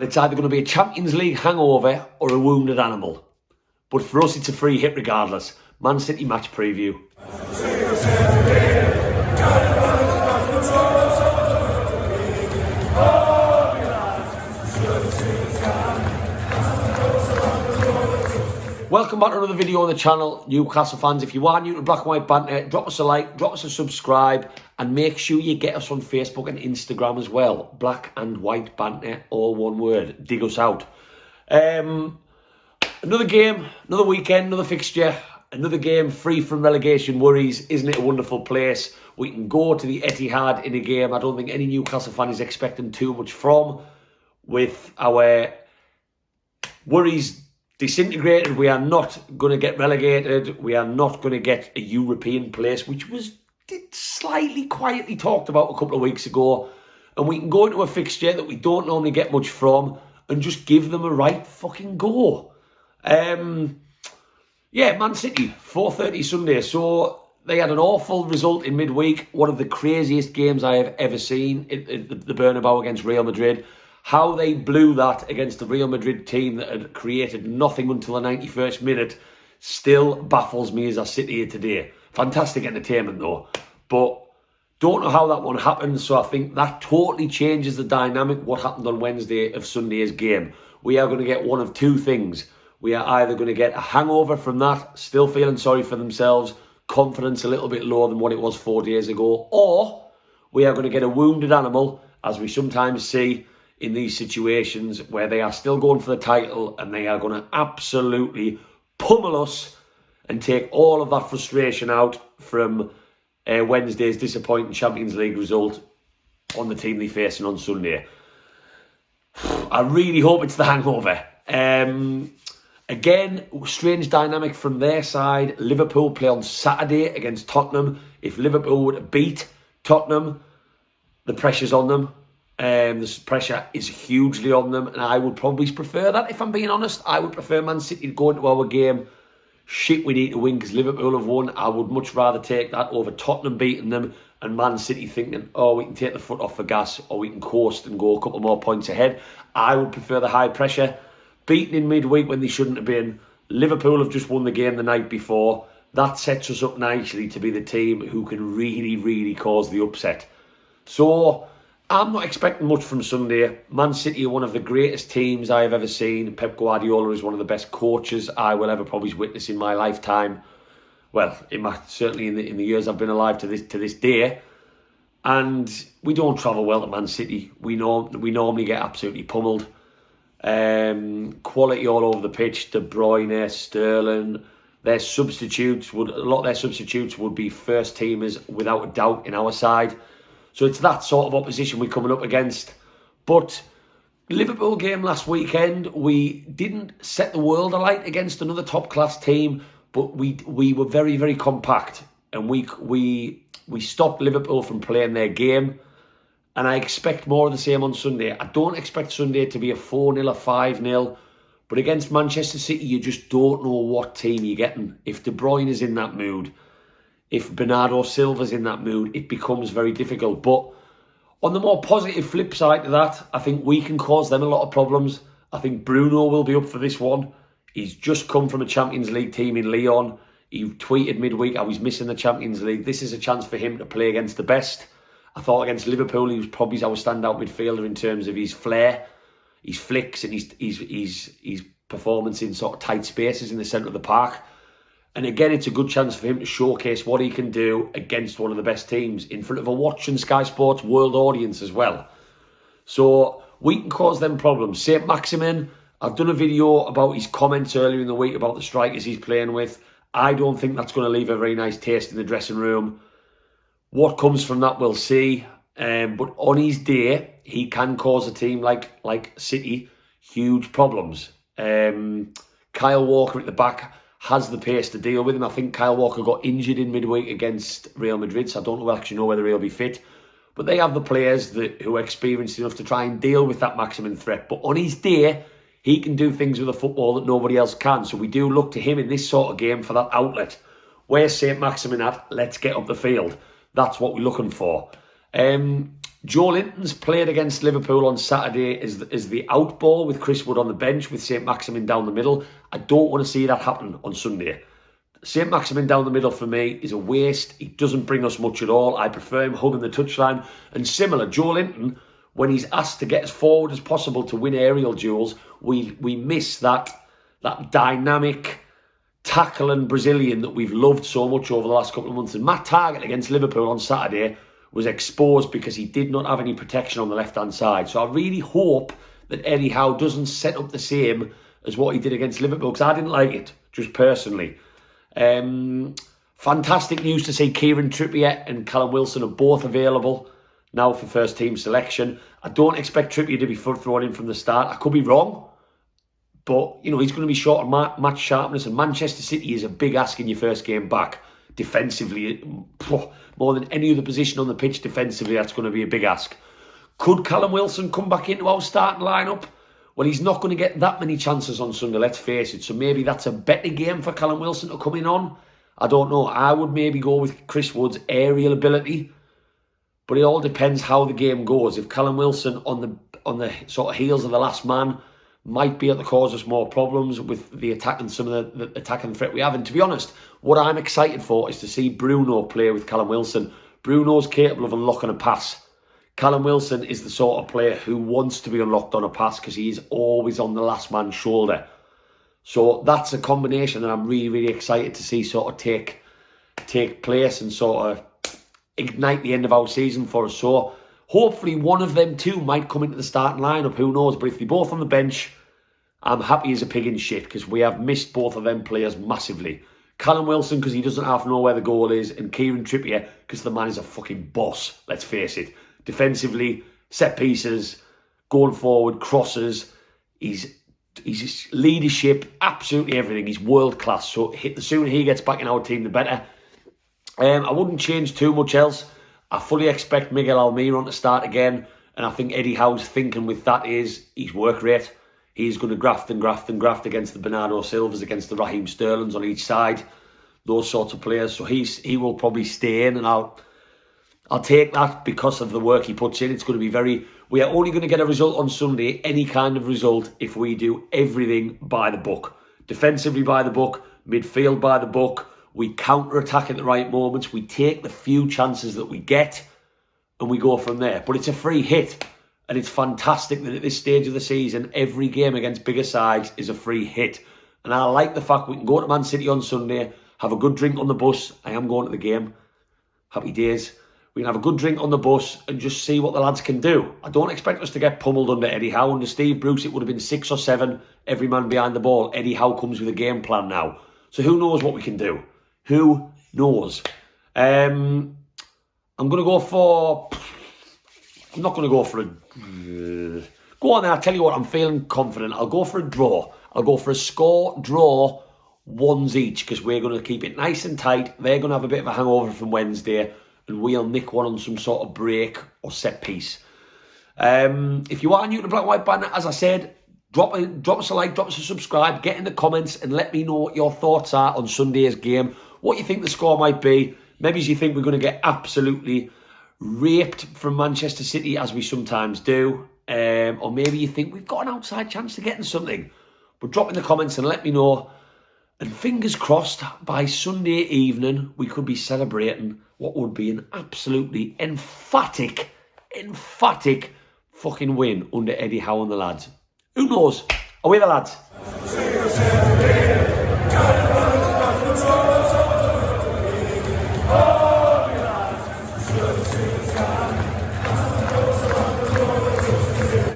It's either going to be a Champions League hangover or a wounded animal. But for us, it's a free hit regardless. Man City match preview. Welcome back to another video on the channel, Newcastle fans. If you are new to Black and White Banter, drop us a like, drop us a subscribe, and make sure you get us on Facebook and Instagram as well. Black and White Banter, all one word. Dig us out. Another game, another weekend, another fixture, another game free from relegation worries. Isn't it a wonderful place? We can go to the Etihad in a game I don't think any Newcastle fan is expecting too much from. With our worries disintegrated, we are not going to get relegated. We are not going to get a European place, which was slightly quietly talked about a couple of weeks ago. And we can go into a fixture that we don't normally get much from and just give them a right fucking go. Yeah, Man City, 4:30 Sunday. So they had an awful result in midweek. One of the craziest games I have ever seen, the Bernabeu against Real Madrid. How they blew that against the Real Madrid team that had created nothing until the 91st minute still baffles me as I sit here today. Fantastic entertainment though. But don't know how that one happened, so I think that totally changes the dynamic what happened on Wednesday of Sunday's game. We are going to get one of two things. We are either going to get a hangover from that, still feeling sorry for themselves, confidence a little bit lower than what it was 4 days ago, or we are going to get a wounded animal, as we sometimes see in these situations where they are still going for the title and they are going to absolutely pummel us and take all of that frustration out from Wednesday's disappointing Champions League result on the team they're facing on Sunday. I really hope it's the hangover. Again, strange dynamic from their side. Liverpool play on Saturday against Tottenham. If Liverpool were to beat Tottenham, the pressure's on them. The pressure is hugely on them, and I would probably prefer that, if I'm being honest. I would prefer Man City to go into our game. Shit, we need to win because Liverpool have won. I would much rather take that over Tottenham beating them and Man City thinking, oh, we can take the foot off the gas or we can coast and go a couple more points ahead. I would prefer the high pressure. Beaten in midweek when they shouldn't have been. Liverpool have just won the game the night before. That sets us up nicely to be the team who can really, really cause the upset. So I'm not expecting much from Sunday. Man City are one of the greatest teams I have ever seen. Pep Guardiola is one of the best coaches I will ever probably witness in my lifetime. Well, certainly in the years I've been alive to this day. And we don't travel well to Man City. We normally get absolutely pummeled. Quality all over the pitch. De Bruyne, Sterling, a lot of their substitutes would be first teamers without a doubt in our side. So it's that sort of opposition we're coming up against. But Liverpool game last weekend, we didn't set the world alight against another top-class team, but we were very, very compact. And we stopped Liverpool from playing their game. And I expect more of the same on Sunday. I don't expect Sunday to be a 4-0 or 5-0. But against Manchester City, you just don't know what team you're getting. If De Bruyne is in that mood, if Bernardo Silva's in that mood, it becomes very difficult. But on the more positive flip side to that, I think we can cause them a lot of problems. I think Bruno will be up for this one. He's just come from a Champions League team in Lyon. He tweeted midweek how he's missing the Champions League. This is a chance for him to play against the best. I thought against Liverpool, he was probably our standout midfielder in terms of his flair, his flicks, and his performance in sort of tight spaces in the centre of the park. And again, it's a good chance for him to showcase what he can do against one of the best teams in front of a watching Sky Sports world audience as well. So we can cause them problems. St. Maximin, I've done a video about his comments earlier in the week about the strikers he's playing with. I don't think that's going to leave a very nice taste in the dressing room. What comes from that, we'll see. But on his day, he can cause a team like City huge problems. Kyle Walker at the back has the pace to deal with him. I think Kyle Walker got injured in midweek against Real Madrid, so I don't actually know whether he'll be fit. But they have the players who are experienced enough to try and deal with that maximum threat. But on his day, he can do things with a football that nobody else can. So we do look to him in this sort of game for that outlet. Where's St. Maximin at? Let's get up the field. That's what we're looking for. Joe Linton's played against Liverpool on Saturday as the out ball with Chris Wood on the bench with St Maximin down the middle. I don't want to see that happen on Sunday. St Maximin down the middle for me is a waste. He doesn't bring us much at all. I prefer him hugging the touchline. And similar, Joe Linton, when he's asked to get as forward as possible to win aerial duels, we miss that dynamic tackling Brazilian that we've loved so much over the last couple of months. And Matt Targett against Liverpool on Saturday was exposed because he did not have any protection on the left-hand side. So I really hope that Eddie Howe doesn't set up the same as what he did against Liverpool, because I didn't like it, just personally. Fantastic news to see Kieran Trippier and Callum Wilson are both available now for first team selection. I don't expect Trippier to be thrown in from the start. I could be wrong, but you know, he's going to be short on match sharpness, and Manchester City is a big ask in your first game back. Defensively, more than any other position on the pitch defensively, that's going to be a big ask. Could Callum Wilson come back into our starting lineup? Well, he's not going to get that many chances on Sunday, let's face it. So maybe that's a better game for Callum Wilson to come in on. I don't know. I would maybe go with Chris Wood's aerial ability. But it all depends how the game goes. If Callum Wilson on the sort of heels of the last man might be able to cause us more problems with the attack and some of the attacking threat we have. And to be honest, what I'm excited for is to see Bruno play with Callum Wilson. Bruno's capable of unlocking a pass. Callum Wilson is the sort of player who wants to be unlocked on a pass because he's always on the last man's shoulder. So that's a combination that I'm really, really excited to see sort of take place and sort of ignite the end of our season for us. So hopefully one of them two might come into the starting lineup, who knows. But if they're both on the bench, I'm happy as a pig in shit because we have missed both of them players massively. Callum Wilson because he doesn't half know where the goal is, and Kieran Trippier because the man is a fucking boss, let's face it. Defensively, set pieces, going forward, crosses, he's leadership, absolutely everything. He's world class. So the sooner he gets back in our team, the better. I wouldn't change too much else. I fully expect Miguel Almiron to start again, and I think Eddie Howe's thinking with that is his work rate. He's going to graft and graft and graft against the Bernardo Silvas, against the Raheem Sterlings on each side, those sorts of players. So he will probably stay in, and I'll take that because of the work he puts in. It's going to be we are only going to get a result on Sunday, any kind of result, if we do everything by the book. Defensively by the book, midfield by the book. We counter-attack at the right moments. We take the few chances that we get and we go from there. But it's a free hit. And it's fantastic that at this stage of the season, every game against bigger sides is a free hit. And I like the fact we can go to Man City on Sunday, have a good drink on the bus. I am going to the game. Happy days. We can have a good drink on the bus and just see what the lads can do. I don't expect us to get pummeled under Eddie Howe. Under Steve Bruce, it would have been 6 or 7, every man behind the ball. Eddie Howe comes with a game plan now. So who knows what we can do? Who knows? I'm going to go for... I'm not going to go for a... Go on then, I'll tell you what, I'm feeling confident. I'll go for a draw. I'll go for a score, draw, ones each, because we're going to keep it nice and tight. They're going to have a bit of a hangover from Wednesday, and we'll nick one on some sort of break or set piece. If you are new to Black and White Banner, as I said, drop us a like, drop us a subscribe, get in the comments and let me know what your thoughts are on Sunday's game, what you think the score might be. Maybe you think we're going to get absolutely raped from Manchester City, as we sometimes do, or maybe you think we've got an outside chance of getting something. But drop in the comments and let me know. And fingers crossed, by Sunday evening, we could be celebrating what would be an absolutely emphatic fucking win under Eddie Howe and the lads. Who knows? Away the lads.